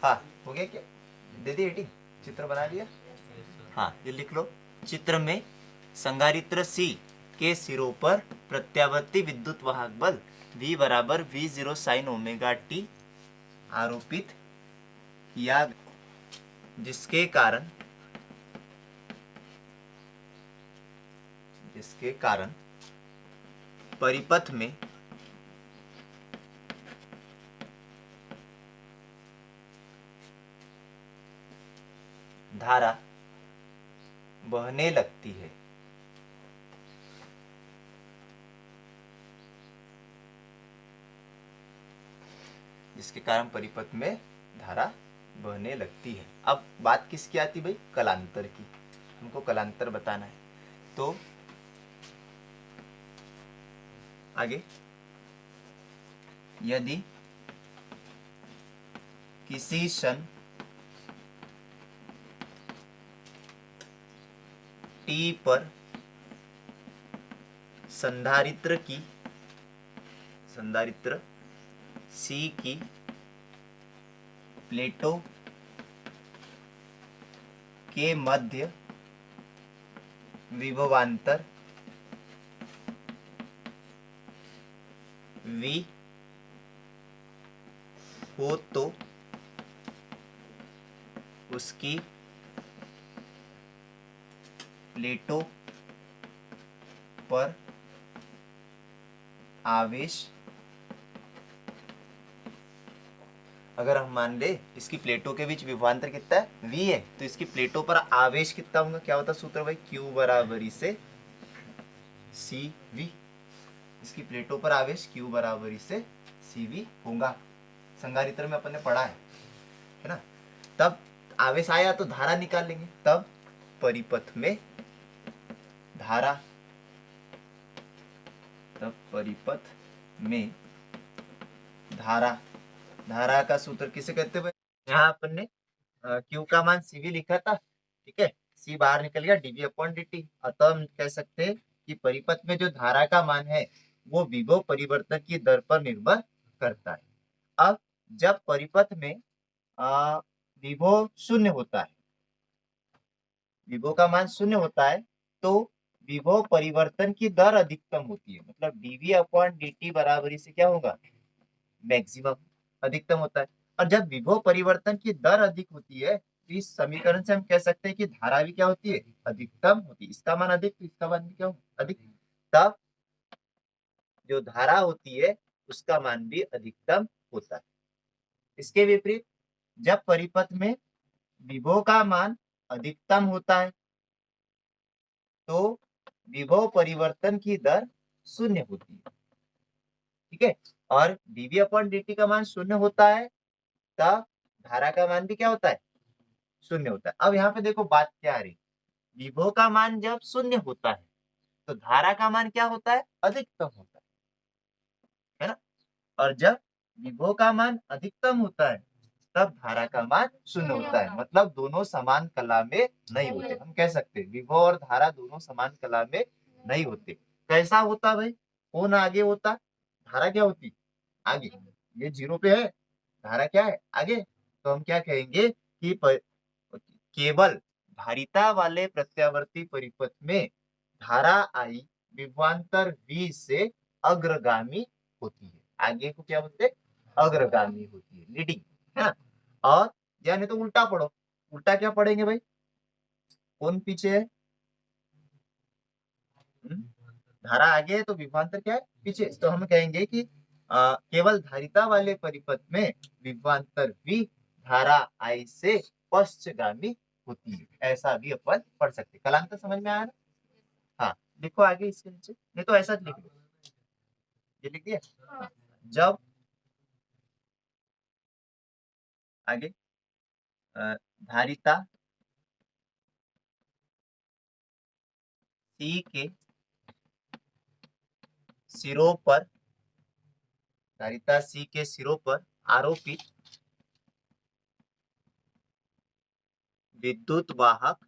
हाँ हो गया क्या, दे दी एडिंग, चित्र बना लिया। हाँ ये लिख लो, चित्र में संधारित्र C के सिरों पर प्रत्यावर्ती विद्युत वाहक बल V बराबर V0 साइन ओमेगा t आरोपित किया, जिसके कारण परिपथ में धारा बहने लगती है। जिसके कारण परिपथ में धारा बहने लगती है। अब बात किसकी आती भाई, कलांतर की। हमको कलांतर बताना है। तो आगे, यदि किसी क्षण t पर संधारित्र C की प्लेटों के मध्य विभवांतर V हो तो उसकी प्लेटों पर आवेश, अगर हम मान ले इसकी प्लेटों के बीच विभवांतर कितना है V है, तो इसकी प्लेटों पर आवेश कितना होगा, क्या होता है सूत्र भाई, Q बराबरी से CV। इसकी प्लेटों पर आवेश Q बराबरी से CV होगा। संधारित्र में अपन ने पढ़ा है ना। तब आवेश आया तो धारा निकाल लेंगे, तब परिपथ में धारा, तब परिपथ में धारा का सूत्र किसे कहते हैं, यहाँ अपन ने Q का मान CV लिखा था, ठीक है, C बाहर निकल गया dV/dt। अतः हम कह सकते हैं कि परिपथ में जो धारा का मान है वो विभव परिवर्तन की दर पर निर्भर करता है। अब जब परिपथ में विभव शून्य होता है, विभव का मान शून्य होता है, तो विभव परिवर्तन की दर अधिकतम होती है। मतलब dV/dt बराबरी से क्या होगा, मैक्सिमम, अधिकतम होता है। और जब विभव परिवर्तन की दर अधिक होती है, तो इस समीकरण से हम कह सकते हैं कि धारा भी क्या होती है, अधिकतम होती है। इसका मान अधिक तो इसका मान भी क्या होगा, अधिक। तब जो धारा होती है उसका मान भी अधिकतम होता है। इसके विपरीत जब परिपथ में विभव का मान अधिकतम होता है तो विभव परिवर्तन की दर शून्य होती है, ठीक है। और dV/dt का मान शून्य होता है तब धारा का मान भी क्या होता है, शून्य होता है। अब यहाँ पे देखो बात क्या आ रही, विभव का मान जब शून्य होता है तो धारा का मान क्या होता है, अधिकतम होता है ना। और जब विभव का मान अधिकतम होता है तब धारा का मान शून्य होता है। मतलब दोनों समान कला में नहीं होते। हम कह सकते हैं विभव और धारा दोनों समान कला में नहीं होते। कैसा होता भाई, कौन आगे होता, धारा क्या होती आगे, ये 0 पे है, धारा क्या है आगे। तो हम क्या कहेंगे कि केवल धारिता वाले प्रत्यावर्ती परिपथ में धारा I विभवांतर V से अग्रगामी होती है। आगे को क्या बोलते हैं, अग्रगामी होती है, लीडिंग, है ना। और यानी तो उल्टा पढ़ो, उल्टा क्या पढ़ेंगे भाई, कौन पीछे है, धारा आगे है तो विभवांतर क्या है पीछे। तो हम कहेंगे कि केवल धारिता वाले परिपथ में विभवांतर V धारा I से पश्चगामी होती है। ऐसा भी अपन पढ़ सकते। कलांतर समझ में आया ना। हाँ लिखो आगे इसके नीचे, नहीं तो ऐसा लिख लो, ये लिख दिया। हाँ। जब आगे धारिता C के सिरों पर, धारिता C के सिरों पर आरोपित विद्युत वाहक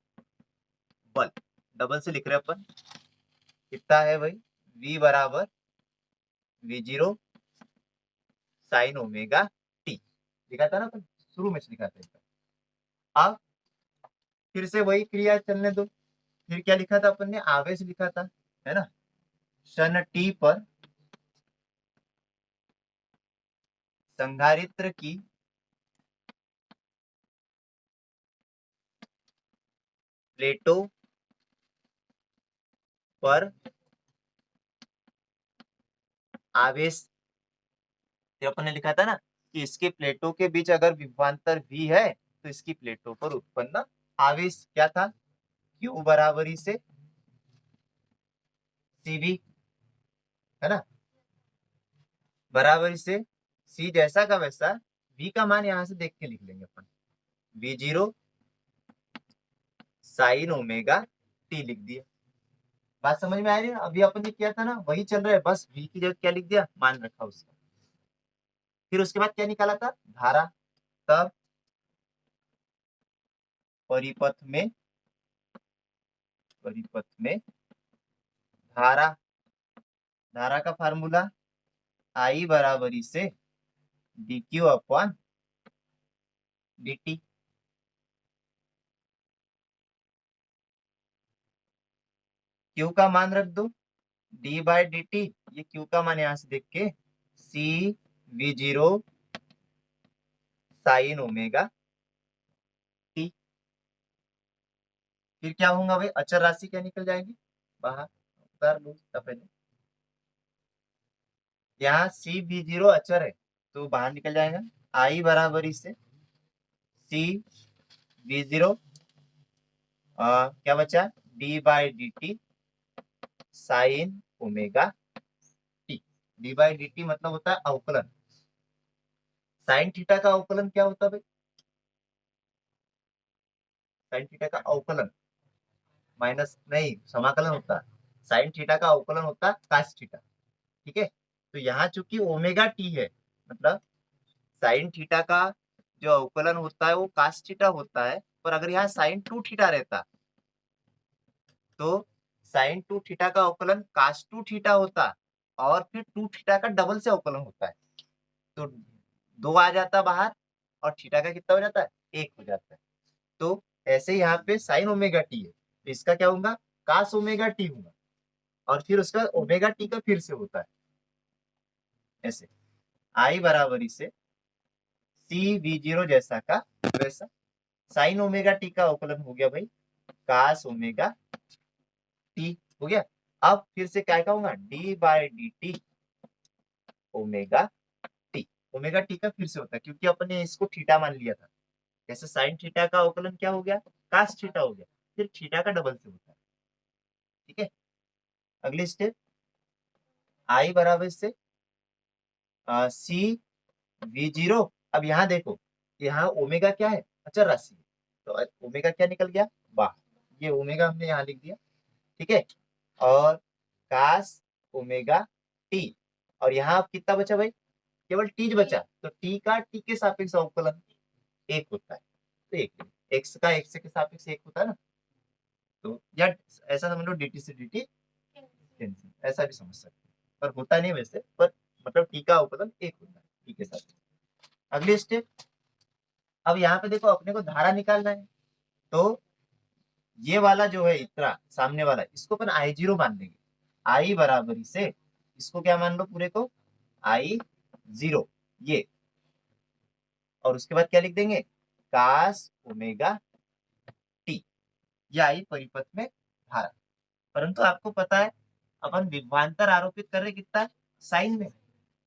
बल, डबल से लिख रहे अपन, कितना है भाई, V बराबर V0 साइन ओमेगा t, लिखा था ना अपन। शुरू में लिखा था एकदम। अब फिर से वही क्रिया चलने दो। फिर क्या लिखा था अपन ने, आवेश लिखा था, है ना। क्षण टी पर संधारित्र की प्लेटों पर आवेश, ये अपन ने लिखा था ना कि इसके प्लेटों के बीच अगर विभवांतर v है तो इसकी प्लेटों पर उत्पन्न आवेश क्या था, q बराबरी से cv, है ना, बराबरी से c जैसा का वैसा v का मान यहां से देख के लिख लेंगे अपन, v0 साइन ओमेगा t लिख दिया। बात समझ में आ रही है, अभी अपन ने किया था ना वही चल रहा है, बस v की जगह क्या लिख दिया, मान रखा उसका। फिर उसके बाद क्या निकाला था, धारा। तब परिपथ में धारा, धारा का फार्मूला I बराबरी से dq अपॉन dt। q का मान रख दो, d बाय dt, ये q का मान यहां से देख के c v0 sine omega t। फिर क्या होगा भाई, अचर राशि क्या निकल जाएगी बाहर, उतार लो पहले। यहाँ सी v0 अचर है तो बाहर निकल जाएगा, I बराबरी से c v0 क्या बचा, d by dt sine omega T. D by D T मतलब होता है अवकलन। साइन थीटा का अवकलन क्या होता है भाई, साइन थीटा का अवकलन माइनस नहीं समाकलन होता है, साइन थीटा का अवकलन होता है कास थीटा, ठीक है। तो यहाँ चूंकि ओमेगा टी है, मतलब साइन थीटा का जो अवकलन होता है वो कास थीटा होता है, पर अगर यहाँ साइन टू थीटा रहता तो साइन टू थीटा का अवकलन कास टू थीटा होता, और फिर टू थीटा का डबल से अवकलन होता है, तो दो आ जाता बाहर, और थीटा का कितना हो जाता है, एक हो जाता है। तो ऐसे यहाँ पे साइन ओमेगा टी है तो इसका क्या होगा, कास ओमेगा टी होगा, और फिर उसका ओमेगा टी का फिर से होता है ऐसे। आई बराबरी से सी वी जीरो जैसा का वैसा, साइन ओमेगा टी का अवकलन हो गया भाई कास ओमेगा टी हो गया। अब फिर से क्या कहूंगा, D by D T omega T, omega T का फिर से होता है क्योंकि अपन ने इसको थीटा मान लिया था। जैसे साइन थीटा का अवकलन क्या हो गया, कास थीटा हो गया, फिर थीटा का डबल से होता है, ठीक है। अगली स्टेप, आई बराबर से सी वी जीरो। अब यहाँ देखो, यहाँ ओमेगा क्या है, अचर राशि है, तो ओमेगा क्या निकल गया बाहर, ये ओमेगा हमने यहाँ लिख दिया, ठीक है। और कास ओमेगा टी, और यहाँ अब कितना बचा भाई, केवल टी बचा, तो टी का टी के सापेक्ष अवकलन एक होता है, तो एक एक्स का एक्स के सापेक्ष एक होता है ना, तो या ऐसा समझ लो dt से dt कैंसिल, ऐसा भी समझ सकते हैं, पर होता नहीं वैसे, पर मतलब टी का अवकलन एक होता है टी के साथ। अगली स्टेप, अब यहाँ पे देखो अपने को धारा निकालना है, तो ये वाला जो है इतना सामने वाला, इसको अपन आई जीरो मान देंगे, आई बराबरी से इसको क्या मान लो पूरे को, आई जीरो ये, और उसके बाद क्या लिख देंगे, कास ओमेगा टी, ये आई परिपथ में धारा। परंतु आपको पता है अपन विभवांतर आरोपित कर रहे कितना है, साइन में,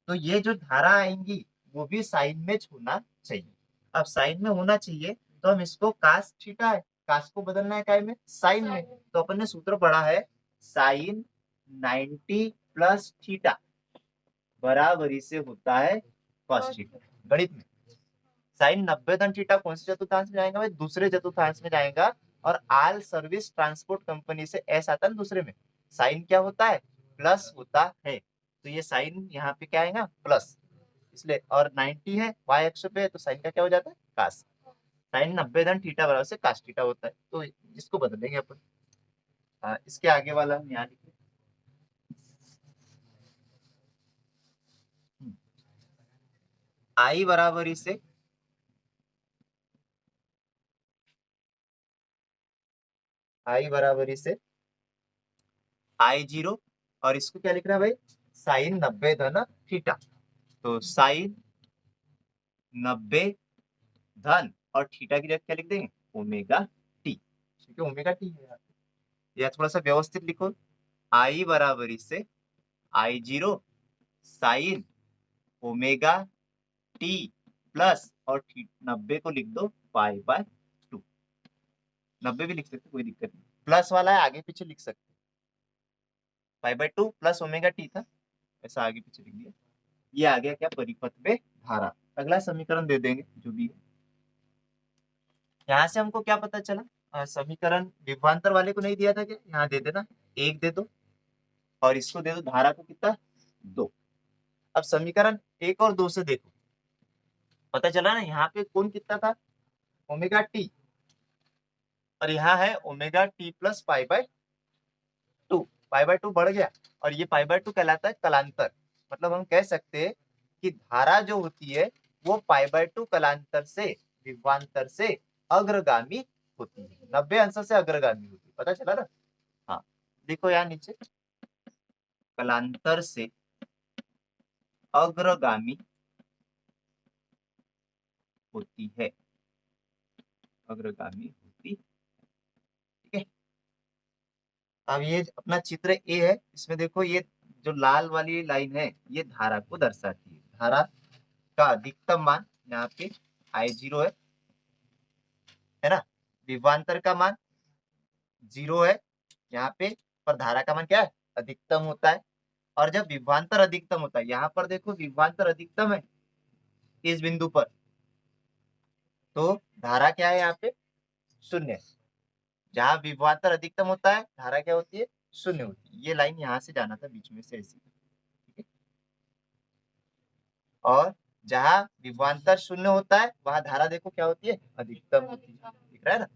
तो ये जो धारा आएंगी वो भी साइन में होना चाहिए। अब साइन में होना चाहिए तो हम इसको कास थीटा है, कास को बदलना है काय में, साइन में, तो अपन ने सूत्र पढ़ा है साइन 90 प्लस थीटा बराबरी से होता है कॉस थीटा। गणित में साइन 90 धन थीटा कौन से चतुर्थांश में जाएगा भाई, दूसरे चतुर्थांश में जाएगा, और आल सर्विस ट्रांसपोर्ट कंपनी से एस आता है दूसरे में, साइन क्या होता है, प्लस होता है, तो ये साइन यहाँ पे क्या आएगा प्लस, इसलिए, और 90 है वाई अक्ष पे, तो साइन का क्या हो जाता है कास, साइन 90 धन थीटा बराबर से कास थीटा होता है, तो इसको बदलेंगे अपन। इसके आगे वाला हम यहाँ लिखें, आई बराबरी से आई बराबरी से I0, और इसको क्या लिखना है भाई, साइन 90 धन थीटा। तो साइन 90 धन और थीटा की जगह क्या लिख देंगे, ओमेगा टी, क्योंकि ओमेगा टी है यहाँ पे। या थोड़ा सा व्यवस्थित लिखो, आई बराबरी से I0 sign omega T plus और 90 को लिख दो पाई/2। 90 भी लिख सकते, कोई दिक्कत नहीं, प्लस वाला है आगे पीछे लिख सकते, पाई/2 प्लस ओमेगा टी था, ऐसा आगे पीछे लिख दिया। ये आ गया क्या, परिपथ में धारा। अगला समीकरण दे देंगे जो भी है। यहाँ से हमको क्या पता चला, समीकरण विभवांतर वाले को नहीं दिया था क्या, यहाँ दे देना, 1 दे दो और इसको दे दो धारा को कितना, 2। अब समीकरण 1 और 2 से देखो, पता चला ना यहाँ पे कौन कितना था, ओमेगा टी, और यहाँ है ओमेगा टी प्लस पाई/2। पाई/2 बढ़ गया, और ये पाई/2 कहलाता है कलांतर। मतलब हम कह सकते हैं कि धारा जो होती है वो पाई/2 कलांतर से, विभवांतर से अग्रगामी होती है, 90 अंश से अग्रगामी होती है, पता चला ना। हाँ देखो यहाँ नीचे, कलांतर से अग्रगामी होती है, अग्रगामी होती, ठीक है। अब ये अपना चित्र ए है, इसमें देखो ये जो लाल वाली लाइन है ये धारा को दर्शाती है। धारा का अधिकतम मान यहाँ पे I0 है ना, विभवांतर का मान 0 है यहाँ पे, पर धारा का मान क्या है, अधिकतम होता है। और जब विभवांतर अधिकतम होता है, यहाँ पर देखो विभवांतर अधिकतम है इस बिंदु पर, तो धारा क्या है यहाँ पे, शून्य। जहाँ विभवांतर अधिकतम होता है धारा क्या होती है, शून्य होती है। ये लाइन यहाँ से जाना था बीच में से ऐसी, ठीक है। और जहाँ विभवांतर शून्य होता है वहां धारा देखो क्या होती है, अधिकतम होती है, दिख रहा है ना।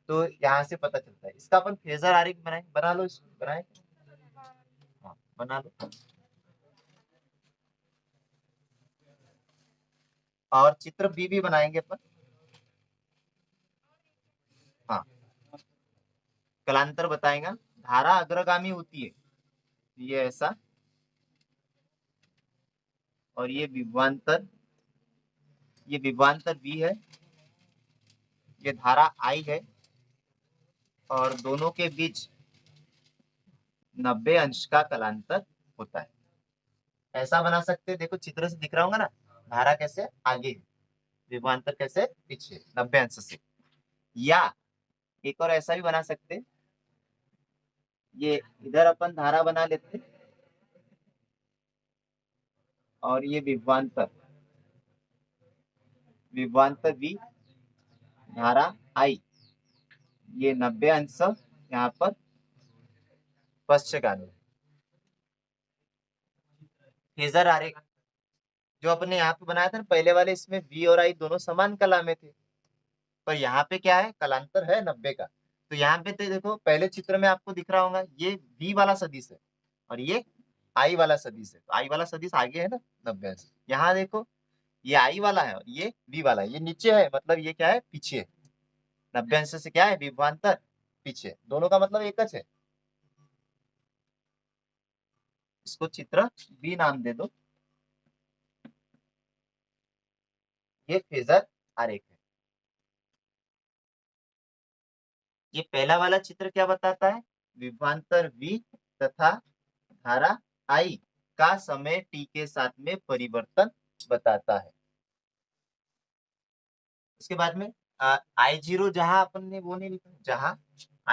तो यहाँ से पता चलता है। इसका अपन फेजर आरेख बनाए, बना लो, इसको बनाए, हाँ बना लो। और चित्र बी भी बनाएंगे अपन, हाँ कलांतर बताएगा। धारा अग्रगामी होती है, ये ऐसा, और ये विभवांतर बी है, ये धारा आई है, और दोनों के बीच 90 अंश का कलांतर होता है। ऐसा बना सकते हैं, देखो चित्र से दिख रहा होगा ना, धारा कैसे आगे है, विभवांतर कैसे पीछे, 90 अंश से। या एक और ऐसा भी बना सकते हैं, ये इधर अपन धारा बना लेते हैं, और ये विभवांतर भी, धारा आई, ये 90 अंश यहाँ पर पश्चगामी। फेजर आरेख जो अपने यहाँ पे बनाया था ना पहले वाले, इसमें V और I दोनों समान कला में थे, पर यहाँ पे क्या है, कलांतर है 90 का। तो यहाँ पे तो देखो पहले चित्र में आपको दिख रहा होगा, ये V वाला सदिश है और ये I वाला सदिश है। तो I वाला सदिश आगे है ना 90 से, यहाँ देखो ये I वाला है और ये V वाला है, ये नीचे है, मतलब ये क्या है, पीछे है। 90 अंश से क्या है, विभवांतर पीछे, दोनों का मतलब एक है। इसको चित्र बी नाम दे दो, ये फेजर आरेख है। ये पहला वाला चित्र क्या बताता है, विभवांतर V तथा धारा I का समय t के साथ में परिवर्तन बताता है। उसके बाद में I0 जहां अपन ने वो नहीं लिखा, जहां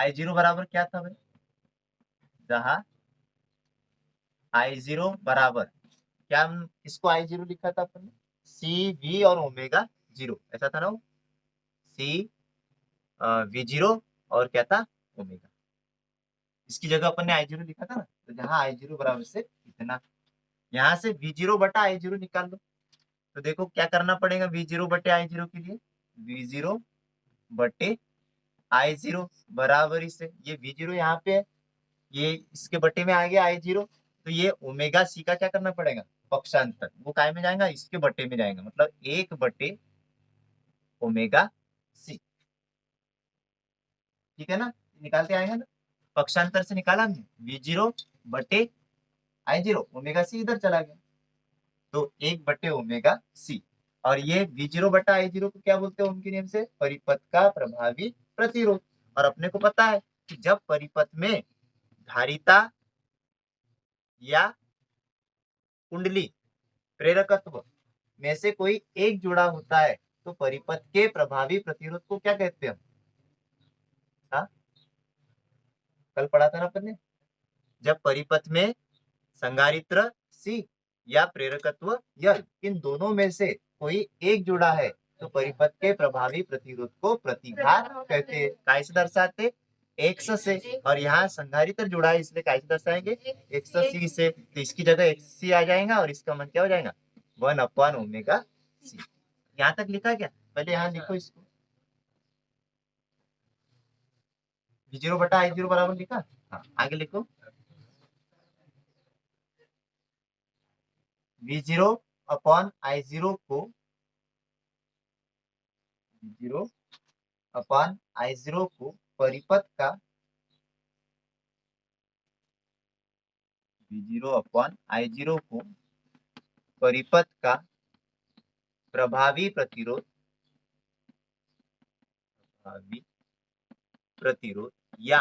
I0 बराबर क्या था भाई, जहां I0 बराबर क्या, हम इसको I0 लिखा था अपन ने, CV और ओमेगा 0, ऐसा था ना वो, C V0 और क्या था, ओमेगा। इसकी जगह अपन ने I0 लिखा था ना, तो जहां I0 बराबर से इतना, यहाँ से V0 बटा I0 निकाल लो। तो देखो क्या करना पड़ेगा, V0 बटे I0 के लिए, V0 बटे I0 बराबरी से, ये V0 यहाँ पे है, ये इसके बटे में आ गया I0, तो ये ओमेगा सी का क्या करना पड़ेगा, पक्षांतर, वो काय में जाएगा, इसके बटे में जाएगा, मतलब 1/ओमेगा सी, ठीक है ना। निकालते आएंगे ना, पक्षांतर से निकाला हमने V0 बटे I0, ओमेगा सी इधर चला गया, तो 1/ओमेगा सी। और ये V0 बटा I0 को क्या बोलते हैं उनके नियम से, परिपथ का प्रभावी प्रतिरोध। और अपने को पता है कि जब परिपथ में धारिता या कुंडली प्रेरकत्व में से कोई एक जुड़ा होता है तो परिपथ के प्रभावी प्रतिरोध को क्या कहते हैं हम? हाँ, कल पढ़ा था ना अपन ने, जब परिपथ में संधारित्र सी या प्रेरकत्व यल, इन दोनों में से कोई एक जुड़ा है तो परिपथ के प्रभावी प्रतिरोध को प्रतिघात कहते हैं। कैसे दर्शाते, एक्स से, और यहाँ संधारित्र जुड़ा है इसलिए कैसे दर्शाएंगे, एक्स सी से, तो इसकी जगह एक्स सी आ जाएगा और इसका मन क्या हो जाएगा, 1/ओमेगा सी। यहाँ तक लिखा क्या, पहले यहाँ लिखो इसको, V0 बटा I0 बराबर लिखा। हाँ, आगे लिखो V0 अपॉन I0 को, V0 अपॉन I0 को परिपथ का, V0 अपॉन I0 को परिपथ का प्रभावी प्रतिरोध, प्रभावी प्रतिरोध या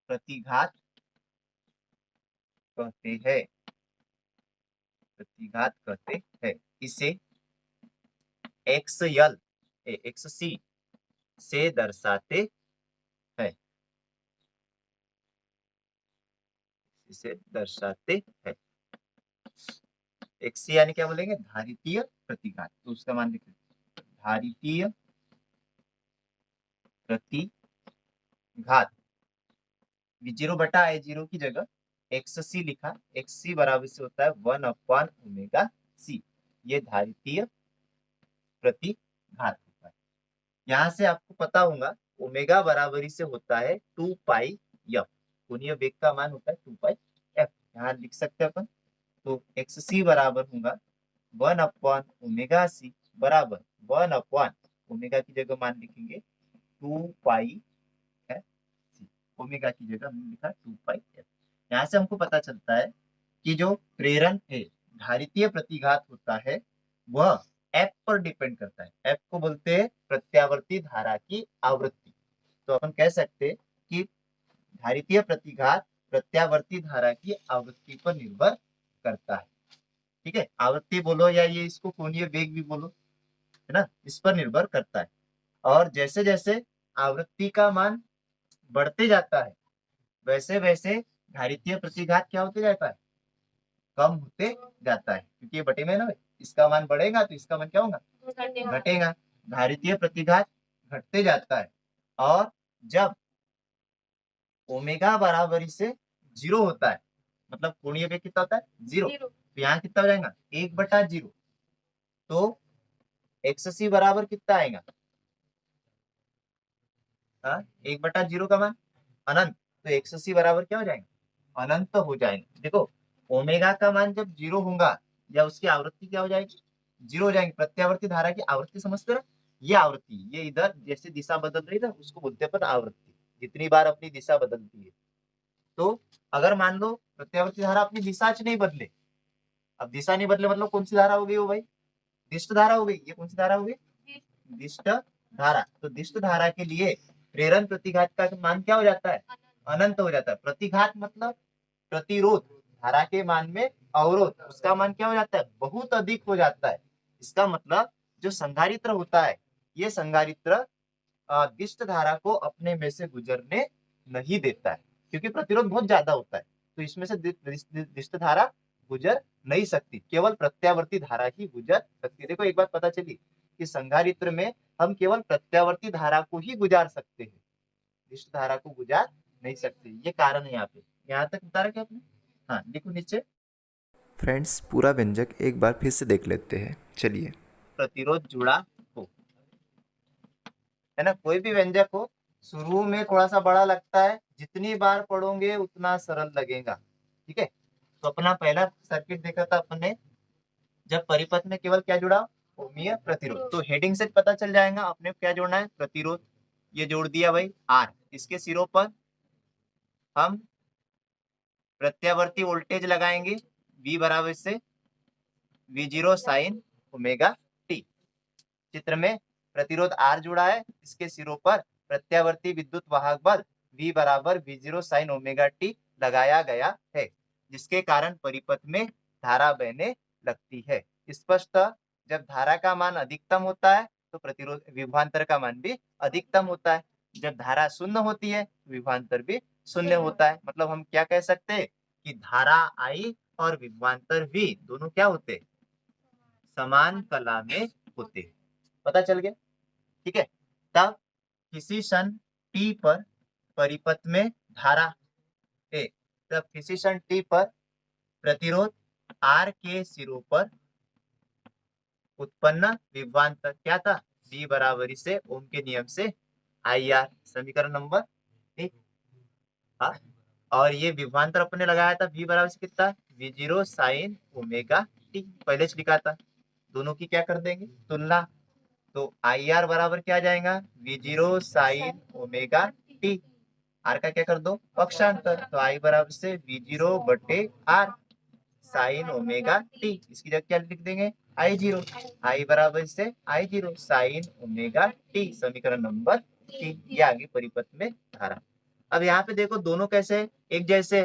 प्रतिघात कहते हैं, प्रतिघात कहते हैं। इसे XL XC से दर्शाते हैं, इसे दर्शाते हैं। XC यानी क्या बोलेंगे, धारितीय प्रतिघात, तो उसका मान लिख धारितीय प्रतिघात। V0 बटा I0 की जगह XC लिखा, XC बराबर से होता है 1/ओमेगा सी, ये धारितीय प्रतिघात होता है। यहाँ से आपको पता होगा ओमेगा बराबरी से होता है 2πf, कोणीय वेग का मान होता है 2πf, यहाँ लिख सकते हैं अपन। तो XC बराबर होगा 1/ओमेगा सी बराबर 1/ओमेगा की जगह मान लिखेंगे 2π, ओमेगा की जगह हमने लिखा 2πf। यहाँ से हमको पता चलता है कि जो प्रेरण है, धारितीय प्रतिघात होता है, वह एफ पर डिपेंड करता है। एफ को बोलते हैं प्रत्यावर्ती धारा की आवृत्ति। तो अपन कह सकते हैं कि धारितीय प्रतिघात प्रत्यावर्ती धारा की आवृत्ति पर निर्भर करता है। ठीक है, आवृत्ति बोलो या ये इसको कोणीय वेग भी बोलो, है ना, इस पर निर्भर करता है। और जैसे जैसे आवृत्ति का मान बढ़ते जाता है वैसे वैसे धारितीय प्रतिघात क्या होते जाता है, कम होते जाता है, क्योंकि ये बटे में ना, इसका मान बढ़ेगा तो इसका मान क्या होगा, घटेगा। धारितीय प्रतिघात घटते जाता है, और जब ओमेगा बराबरी से 0 होता है, मतलब कोणीय वेग कितना होता है, 0, तो यहाँ कितना हो जाएगा 1/0, तो XC बराबर कितना आएगा, 1/0 का मान अनंत, तो XC बराबर क्या हो जाएगा, अनंत हो जाएंगे। देखो ओमेगा का मान जब 0 होगा या उसकी आवृत्ति क्या हो जाएगी, 0 हो जाएगी। प्रत्यावर्ती धारा की आवृत्ति समझते हो, ये आवृत्ति, ये इधर जैसे दिशा बदल रही है उसको बोलते हैं आवृत्ति, जितनी बार अपनी दिशा बदलती है। तो अगर मान लो प्रत्यावर्ती धारा अपनी दिशा नहीं बदले, अब दिशा नहीं बदले मतलब कौन सी धारा हो गई वो भाई, दिष्ट धारा हो गई। ये कौन सी धारा हो गई, दिष्ट धारा। तो दिष्ट धारा के लिए प्रेरण प्रतिघात का मान क्या हो जाता है, अनंत हो जाता है। प्रतिघात मतलब प्रतिरोध, धारा के मान में अवरोध, उसका मान क्या हो जाता है, बहुत अधिक हो जाता है। इसका मतलब जो संधारित्र होता है, ये संधारित्र दिष्ट धारा को अपने में से गुजरने नहीं देता है, क्योंकि प्रतिरोध बहुत ज्यादा होता है, तो इसमें से दिष्ट धारा गुजर नहीं सकती, केवल प्रत्यावर्ती धारा ही गुजर सकती है। देखो एक बात पता चली कि संधारित्र में हम केवल प्रत्यावर्ती धारा को ही गुजार सकते हैं, दिष्ट धारा को गुजार नहीं सकते, ये कारण है। यहाँ पे यहाँ तक बता क्या आपने, हाँ लिखो नीचे। फ्रेंड्स, पूरा व्यंजक एक बार फिर से देख लेते हैं, चलिए। प्रतिरोध जुड़ा हो, है ना, कोई भी व्यंजक हो, शुरू में थोड़ा सा बड़ा लगता है, जितनी बार पढ़ोगे उतना सरल लगेगा। ठीक है, तो अपना पहला सर्किट देखा था अपन ने, जब परिपथ में केवल क्या जुड़ा, ओमीय प्रतिरोध। तो हेडिंग से पता चल जाएगा अपने को क्या जोड़ना है, प्रतिरोध। ये जोड़ दिया भाई आर, इसके सिरों पर हम प्रत्यावर्ती वोल्टेज लगाएंगे V बराबर से V0 साइन ओमेगा टी। चित्र में प्रतिरोध R जुड़ा है, इसके सिरों पर प्रत्यावर्ती विद्युत वाहक बल V बराबर V0 साइन ओमेगा टी लगाया गया है, जिसके कारण परिपथ में धारा बहने लगती है। स्पष्टतः जब धारा का मान अधिकतम होता है तो प्रतिरोध विभवांतर का मान भी अधिकतम होता है। जब धारा शून्य होती है विभवांतर भी शून्य होता है। मतलब हम क्या कह सकते हैं कि धारा I और विभवांतर V दोनों क्या होते हैं, समान कला में होते हैं। पता चल गया, ठीक है। तब किसी क्षण t पर परिपथ में धारा ए, तब किसी क्षण t पर प्रतिरोध R के सिरों पर उत्पन्न विभवांतर क्या था, V बराबरी से ओम के नियम से IR, समीकरण नंबर 1। हाँ, और ये विभवांतर अपने लगाया था V बराबर से कितना, V0 साइन ओमेगा टी, पहले से लिखा था। दोनों की क्या कर देंगे, तुलना। तो IR बराबर क्या आ जाएगा, V0 sign omega T. Are का क्या कर दो, पक्षांतर। तो I बराबर से V0 बटे आर साइन ओमेगा टी, इसकी जगह क्या लिख देंगे, I0। I बराबर से I0 साइन ओमेगा टी, समीकरण नंबर 3। ये आगे परिपथ में धारा। अब यहाँ पे देखो दोनों कैसे एक जैसे,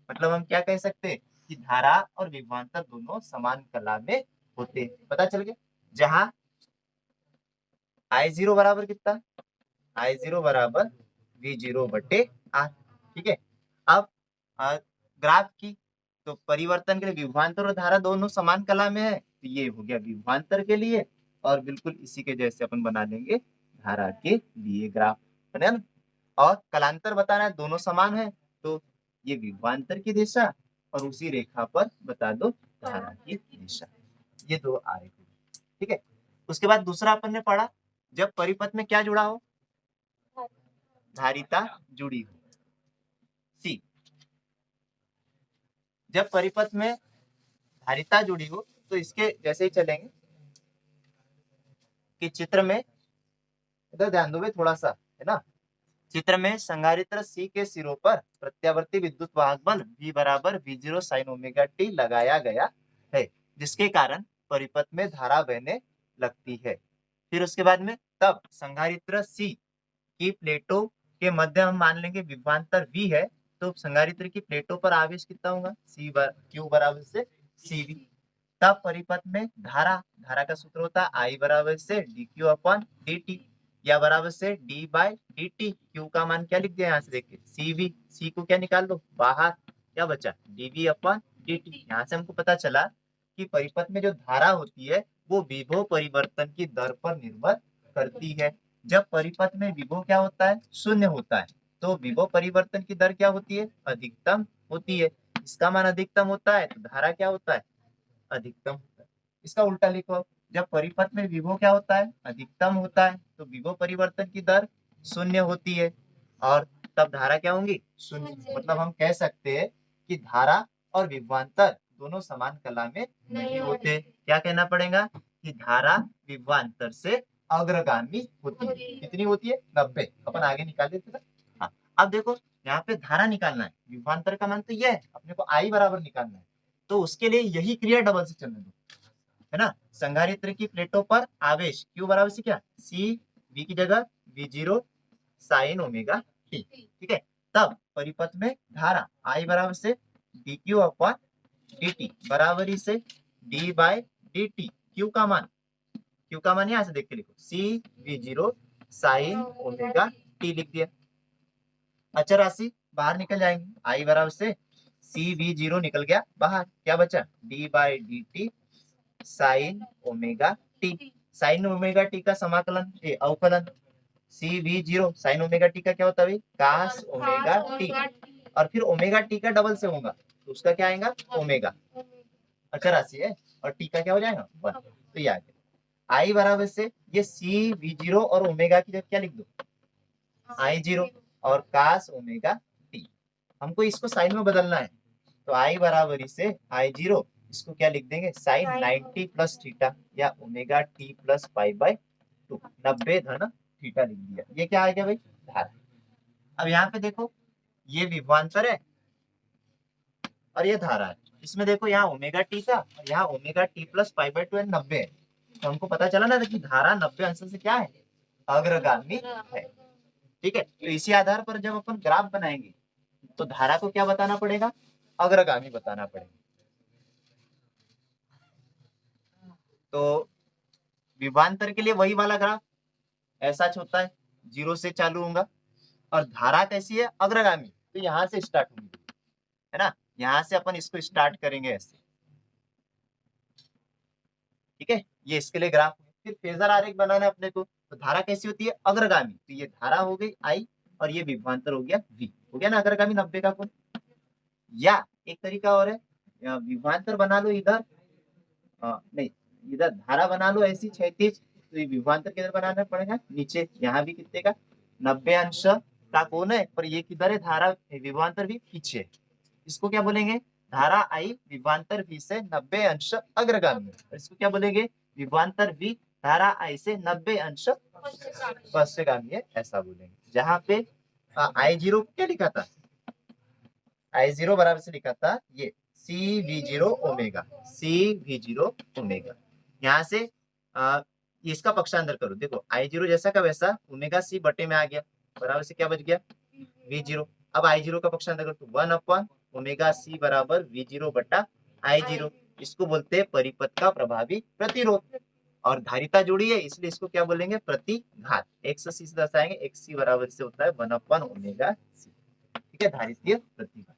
मतलब हम क्या कह सकते हैं कि धारा और विभवांतर दोनों समान कला में होते हैं। पता चल गया। जहां I0 बराबर कितना, I0 बराबर V0 बटे R, ठीक है। अब ग्राफ की तो परिवर्तन के लिए विभवांतर और धारा दोनों समान कला में है, तो ये हो गया विभवांतर के लिए, और बिल्कुल इसी के जैसे अपन बना लेंगे धारा के लिए ग्राफ, है ना। और कलांतर बताना है, दोनों समान है, तो ये विभवांतर की दिशा और उसी रेखा पर बता दो धारा की दिशा। ये दो आरेख, ठीक है। उसके बाद दूसरा अपन ने पढ़ा, जब परिपथ में क्या जुड़ा हो, धारिता जुड़ी हो। सी, जब परिपथ में धारिता जुड़ी हो तो इसके जैसे ही चलेंगे कि चित्र में, इधर ध्यान दो भाई थोड़ा सा, है ना। चित्र में संधारित्र सी के सिरों पर प्रत्यावर्ती विद्युत वाहक बल V बराबर V0 साइन ओमेगा टी लगाया गया है, जिसके कारण परिपथ में धारा बहने लगती है। फिर उसके बाद में तब संधारित्र सी की प्लेटों के मध्य हम मान लेंगे विभवांतर V है, तो संधारित्र की प्लेटों पर आवेश कितना होगा, Q बराबर से CV। तब परिपथ में धारा, धारा का सूत्र होता है I बराबर से dq अपॉन dt, या बराबर से d बाय dt। Q का मान क्या लिख दिया यहाँ से देखिए CV, C को क्या निकाल दो बाहर, क्या बचा dv अपॉन dt। यहाँ से हमको पता चला कि परिपथ में जो धारा होती है वो विभव परिवर्तन की दर पर निर्भर करती है। जब परिपथ में विभव क्या होता है, शून्य होता है, तो विभव परिवर्तन की दर क्या होती है, अधिकतम होती है। इसका मान अधिकतम होता है तो धारा क्या होता है, अधिकतम होता है। इसका उल्टा लिखो, जब परिपथ में विभव क्या होता है, अधिकतम होता है, तो विभव परिवर्तन की दर शून्य होती है, और तब धारा क्या होंगी, शून्य। मतलब हम कह सकते हैं कि धारा और विभवांतर दोनों समान कला में नहीं होते। क्या कहना पड़ेगा कि धारा विभवांतर से अग्रगामी होती है। कितनी होती है, 90। अपन आगे निकाल देते ना। हाँ, अब देखो यहाँ पे धारा निकालना है, विभवांतर का मान तो यह है, अपने को I बराबर निकालना है, तो उसके लिए यही क्रिया डबल से चलने दो, है ना। संधारित्र की प्लेटों पर आवेश Q बराबर से क्या, C V की जगह V0 साइन ओमेगा टी, ठीक है। तब परिपथ में धारा I बराबर से dq अपॉन dt बराबरी से d बाय dt। Q का मान, Q का मान यहाँ से देख के लिखो C V0 sign omega T लिख दिया। अचर राशि बाहर निकल जाएंगे, I बराबर से CV0 निकल गया बाहर, क्या बचा d by D T sign omega T. Sign omega T का समाकलन अवकलन CV0 साइन ओमेगा टी का क्या होता है, कास ओमेगा टी, और फिर ओमेगा टी का डबल से होगा तो उसका क्या आएगा, ओमेगा। अचर राशि है और टी का क्या हो जाएगा 1। तो ये आ गया I बराबर से ये CV0 और ओमेगा की जगह क्या लिख दो, I0 और कास ओमेगा टी। हमको इसको साइन में बदलना है, तो I बराबरी से I0 इसको क्या लिख देंगे, साइन 90 प्लस थीटा, या omega T plus pi by 2, 90 धन थीटा लिख दिया। ये क्या आ गया भाई, धारा। अब यहाँ पे देखो, ये विभवांतर है और ये धारा है। इसमें देखो यहाँ ओमेगा टी था और यहाँ omega T plus pi by 2 90 है। तो हमको पता चला ना कि धारा 90 अंश से क्या है, अग्रगामी है। ठीक है, तो इसी आधार पर जब अपन ग्राफ बनाएंगे तो धारा को क्या बताना पड़ेगा, अग्रगामी बताना पड़ेगा। तो विभवांतर के लिए वही वाला ग्राफ ऐसा होता है, 0 से चालू होगा। और धारा कैसी है, अग्रगामी, तो यहाँ से स्टार्ट होगी, है ना, यहाँ से अपन इसको स्टार्ट करेंगे ऐसे। ठीक है, ये इसके लिए ग्राफ। फिर फेजर आरेख बनाना है अपने को। तो धारा कैसी होती है, अग्रगामी, तो ये धारा हो गई आई और ये विभवांतर हो गया वी, हो गया ना अग्रगामी 90 का कोण। या एक तरीका और है, विभवांतर बना लो इधर, नहीं, इधर धारा बना लो ऐसी क्षैतिज, तो ये विभवांतर किधर बनाना पड़ेगा, नीचे। यहाँ भी कितने का, 90 अंश का कोण है, पर ये किधर है, धारा विभवांतर भी पीछे है। इसको क्या बोलेंगे, धारा आई विभवांतर वी से 90 अंश अग्रगामी। और इसको क्या बोलेंगे, विभवांतर वी धारा आई से 90 अंश पश्चगामी है, ऐसा बोलेंगे। जहाँ पे आई जीरो क्या लिखा था, आई जीरो बराबर से लिखा था ये सी we zero omega, C we zero omega. यहाँ से इसका पक्षांतर करो, देखो आई जीरो जैसा का वैसा ओमेगा सी बटे में आ गया, बराबर से क्या बच गया, वी जीरो। अब आई जीरो का पक्षांतर करो तो 1 ओमेगा सी बराबर वी जीरो बटा आई जीरो। इसको बोलते हैं परिपथ का प्रभावी प्रतिरोध। और धारिता जुड़ी है इसलिए इसको क्या बोलेंगे, प्रतिघात। एक्स सी से दर्शाएंगे, एक्स सी बराबर से होता है 1 ओमेगा सी। ठीक है, धारितीय प्रतिघात।